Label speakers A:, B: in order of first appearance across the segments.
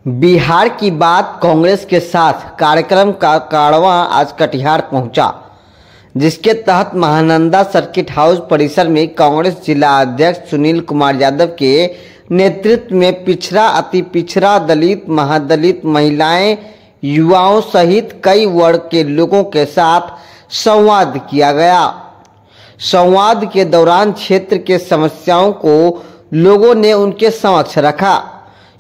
A: बिहार की बात कांग्रेस के साथ कार्यक्रम का कारवां आज कटिहार पहुंचा, जिसके तहत महानंदा सर्किट हाउस परिसर में कांग्रेस जिला अध्यक्ष सुनील कुमार यादव के नेतृत्व में पिछड़ा, अति पिछड़ा, दलित, महादलित, महिलाएं, युवाओं सहित कई वर्ग के लोगों के साथ संवाद किया गया। संवाद के दौरान क्षेत्र के समस्याओं को लोगों ने उनके समक्ष रखा।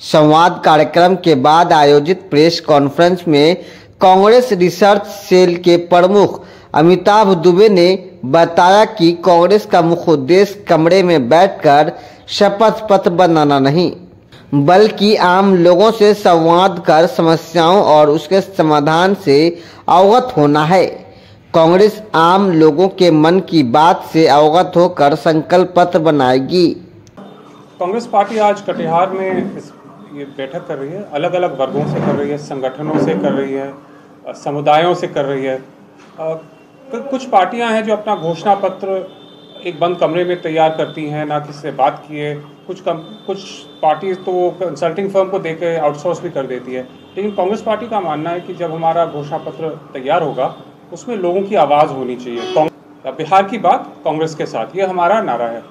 A: संवाद कार्यक्रम के बाद आयोजित प्रेस कॉन्फ्रेंस में कांग्रेस रिसर्च सेल के प्रमुख अमिताभ दुबे ने बताया कि कांग्रेस का मुख्य उद्देश्य कमरे में बैठकर शपथ पत्र बनाना नहीं, बल्कि आम लोगों से संवाद कर समस्याओं और उसके समाधान से अवगत होना है। कांग्रेस आम लोगों के मन की बात से अवगत होकर संकल्प पत्र बनाएगी।
B: कांग्रेस पार्टी आज कटिहार में ये बैठक कर रही है, अलग अलग वर्गों से कर रही है, संगठनों से कर रही है, समुदायों से कर रही है। कुछ पार्टियां हैं जो अपना घोषणा पत्र एक बंद कमरे में तैयार करती हैं, ना किसी से बात किए। कुछ पार्टी तो वो कंसल्टिंग फर्म को देके आउटसोर्स भी कर देती है। लेकिन कांग्रेस पार्टी का मानना है कि जब हमारा घोषणा पत्र तैयार होगा उसमें लोगों की आवाज़ होनी चाहिए। बिहार की बात कांग्रेस के साथ, ये हमारा नारा है।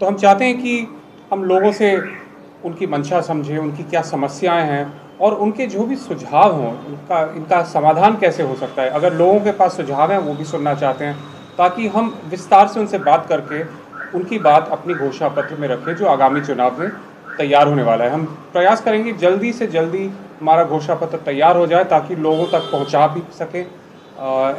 B: तो हम चाहते हैं कि हम लोगों से उनकी मंशा समझें, उनकी क्या समस्याएं हैं और उनके जो भी सुझाव हों, इनका समाधान कैसे हो सकता है। अगर लोगों के पास सुझाव हैं वो भी सुनना चाहते हैं, ताकि हम विस्तार से उनसे बात करके उनकी बात अपनी घोषणा पत्र में रखें जो आगामी चुनाव में तैयार होने वाला है। हम प्रयास करेंगे जल्दी से जल्दी हमारा घोषणा पत्र तैयार हो जाए ताकि लोगों तक पहुँचा भी सके।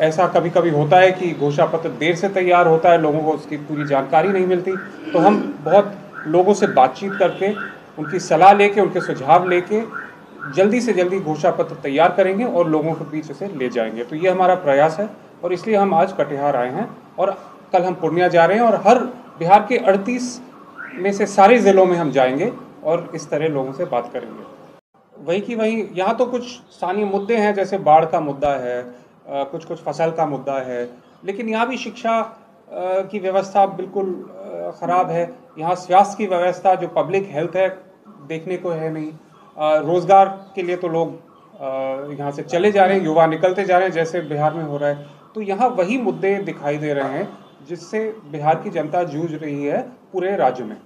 B: ऐसा कभी कभी होता है कि घोषणा पत्र देर से तैयार होता है, लोगों को उसकी पूरी जानकारी नहीं मिलती। तो हम बहुत लोगों से बातचीत करके, उनकी सलाह लेके, उनके सुझाव लेके जल्दी से जल्दी घोषणा पत्र तैयार करेंगे और लोगों के बीच उसे ले जाएंगे। तो ये हमारा प्रयास है और इसलिए हम आज कटिहार आए हैं और कल हम पूर्णिया जा रहे हैं और हर बिहार के 38 में से सारे ज़िलों में हम जाएंगे और इस तरह लोगों से बात करेंगे। वही की वही, यहाँ तो कुछ स्थानीय मुद्दे हैं, जैसे बाढ़ का मुद्दा है, कुछ फसल का मुद्दा है, लेकिन यहाँ भी शिक्षा की व्यवस्था बिल्कुल ख़राब है। यहाँ स्वास्थ्य की व्यवस्था, जो पब्लिक हेल्थ है, देखने को है नहीं। रोज़गार के लिए तो लोग यहाँ से चले जा रहे हैं, युवा निकलते जा रहे हैं जैसे बिहार में हो रहा है। तो यहाँ वही मुद्दे दिखाई दे रहे हैं जिससे बिहार की जनता जूझ रही है पूरे राज्य में।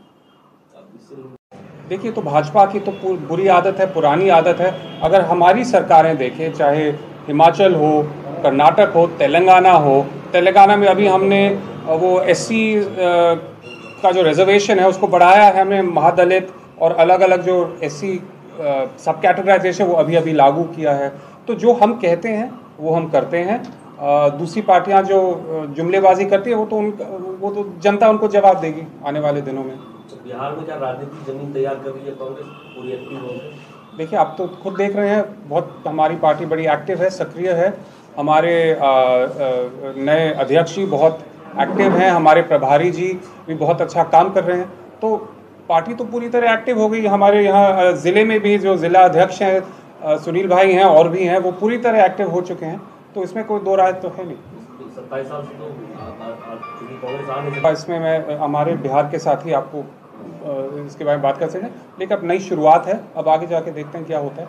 B: देखिए, तो भाजपा की तो बुरी आदत है, पुरानी आदत है। अगर हमारी सरकारें देखें, चाहे हिमाचल हो, कर्नाटक हो, तेलंगाना हो, तेलंगाना में अभी हमने वो एससी का जो रिजर्वेशन है उसको बढ़ाया है हमने, महादलित और अलग अलग जो एससी सब कैटेगराइजेशन वो अभी अभी लागू किया है। तो जो हम कहते हैं वो हम करते हैं। दूसरी पार्टियां जो जुमलेबाजी करती है वो तो जनता उनको जवाब देगी आने वाले दिनों में।
C: तो बिहार में क्या राजनीतिक जमीन तैयार कर रही है कांग्रेस पूरी एक्टिव हो गई?
B: देखिए, आप तो खुद देख रहे हैं, बहुत हमारी पार्टी बड़ी एक्टिव है, सक्रिय है। हमारे नए अध्यक्ष जी बहुत एक्टिव हैं, हमारे प्रभारी जी भी बहुत अच्छा काम कर रहे हैं। तो पार्टी तो पूरी तरह एक्टिव हो गई। हमारे यहाँ ज़िले में भी जो ज़िला अध्यक्ष हैं सुनील भाई हैं और भी हैं, वो पूरी तरह एक्टिव हो चुके हैं। तो इसमें कोई दो राय तो है नहीं।
C: 27 साल से तो कांग्रेस आ नहीं।
B: इसमें मैं हमारे बिहार के साथ ही आपको इसके बारे में बात कर सकते हैं, लेकिन अब नई शुरुआत है, अब आगे जाके देखते हैं क्या होता है।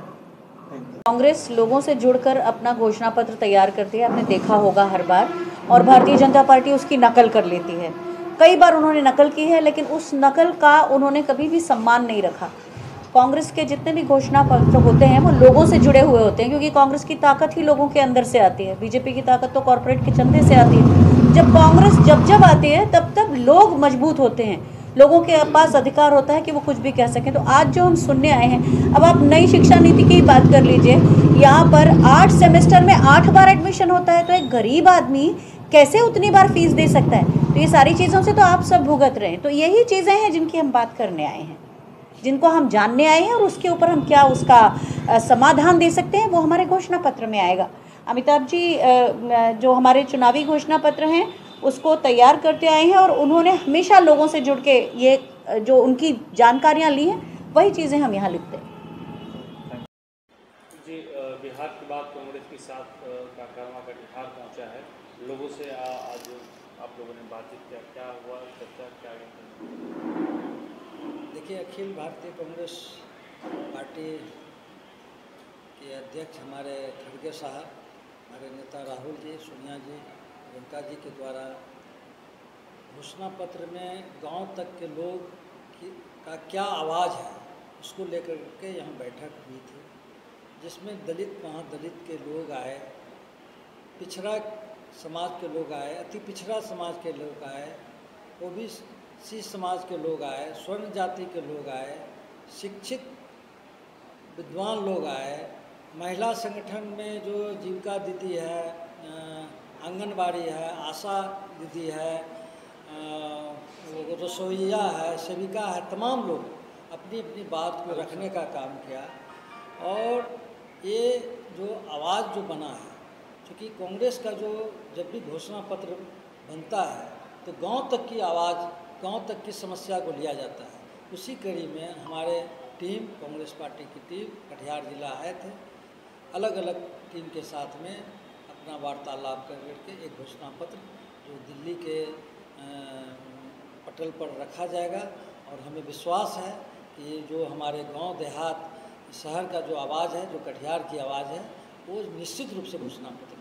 D: कांग्रेस लोगों से जुड़कर अपना घोषणा पत्र तैयार करती है, आपने देखा होगा हर बार, और भारतीय जनता पार्टी उसकी नकल कर लेती है। कई बार उन्होंने नकल की है, लेकिन उस नकल का उन्होंने कभी भी सम्मान नहीं रखा। कांग्रेस के जितने भी घोषणा पत्र होते हैं वो लोगों से जुड़े हुए होते हैं, क्योंकि कांग्रेस की ताकत ही लोगों के अंदर से आती है। बीजेपी की ताकत तो कॉर्पोरेट के चंदे से आती है। जब कांग्रेस जब आती है तब लोग मजबूत होते हैं, लोगों के पास अधिकार होता है कि वो कुछ भी कह सकें। तो आज जो हम सुनने आए हैं, अब आप नई शिक्षा नीति की बात कर लीजिए, यहाँ पर 8 सेमेस्टर में 8 बार एडमिशन होता है, तो एक गरीब आदमी कैसे उतनी बार फीस दे सकता है। तो ये सारी चीज़ों से तो आप सब भुगत रहे हैं। तो यही चीज़ें हैं जिनकी हम बात करने आए हैं, जिनको हम जानने आए हैं, और उसके ऊपर हम क्या उसका समाधान दे सकते हैं वो हमारे घोषणा पत्र में आएगा। अमिताभ जी जो हमारे चुनावी घोषणा पत्र हैं उसको तैयार करते आए हैं और उन्होंने हमेशा लोगों से जुड़ के ये जो उनकी जानकारियाँ ली हैं वही चीज़ें हम यहाँ लिखते हैं।
E: जी, बिहार की बात कांग्रेस के साथ का कारवां कटिहार पहुँचा है, लोगों से आज आप लोगों ने बातचीत किया, क्या हुआ, चर्चा क्या गई?
F: देखिए, अखिल भारतीय कांग्रेस पार्टी कि अध्यक्ष हमारे खड़गे साहब, हमारे नेता राहुल जी, सोनिया जी, प्रियंका जी के द्वारा घोषणा पत्र में गांव तक के लोग का क्या आवाज़ है उसको लेकर के यहाँ बैठक हुई थी, जिसमें दलित महादलित के लोग आए, पिछड़ा समाज के लोग आए, अति पिछड़ा समाज के लोग आए, ओबीसी समाज के लोग आए, स्वर्ण जाति के लोग आए, शिक्षित विद्वान लोग आए, महिला संगठन में जो जीविका दीदी है, आंगनबाड़ी है, आशा दीदी है, रसोइया है, सेविका है, तमाम लोग अपनी अपनी बात को रखने का काम किया। और ये जो आवाज़ जो बना है, क्योंकि कांग्रेस का जो जब भी घोषणा पत्र बनता है तो गांव तक की आवाज़, गांव तक की समस्या को लिया जाता है। उसी कड़ी में हमारे टीम, कांग्रेस पार्टी की टीम कटिहार जिला आए थे, अलग अलग टीम के साथ में अपना वार्तालाप करके एक घोषणा पत्र जो दिल्ली के पटल पर रखा जाएगा। और हमें विश्वास है कि ये जो हमारे गांव देहात शहर का जो आवाज़ है, जो कटिहार की आवाज़ है, वो निश्चित रूप से घोषणा पत्र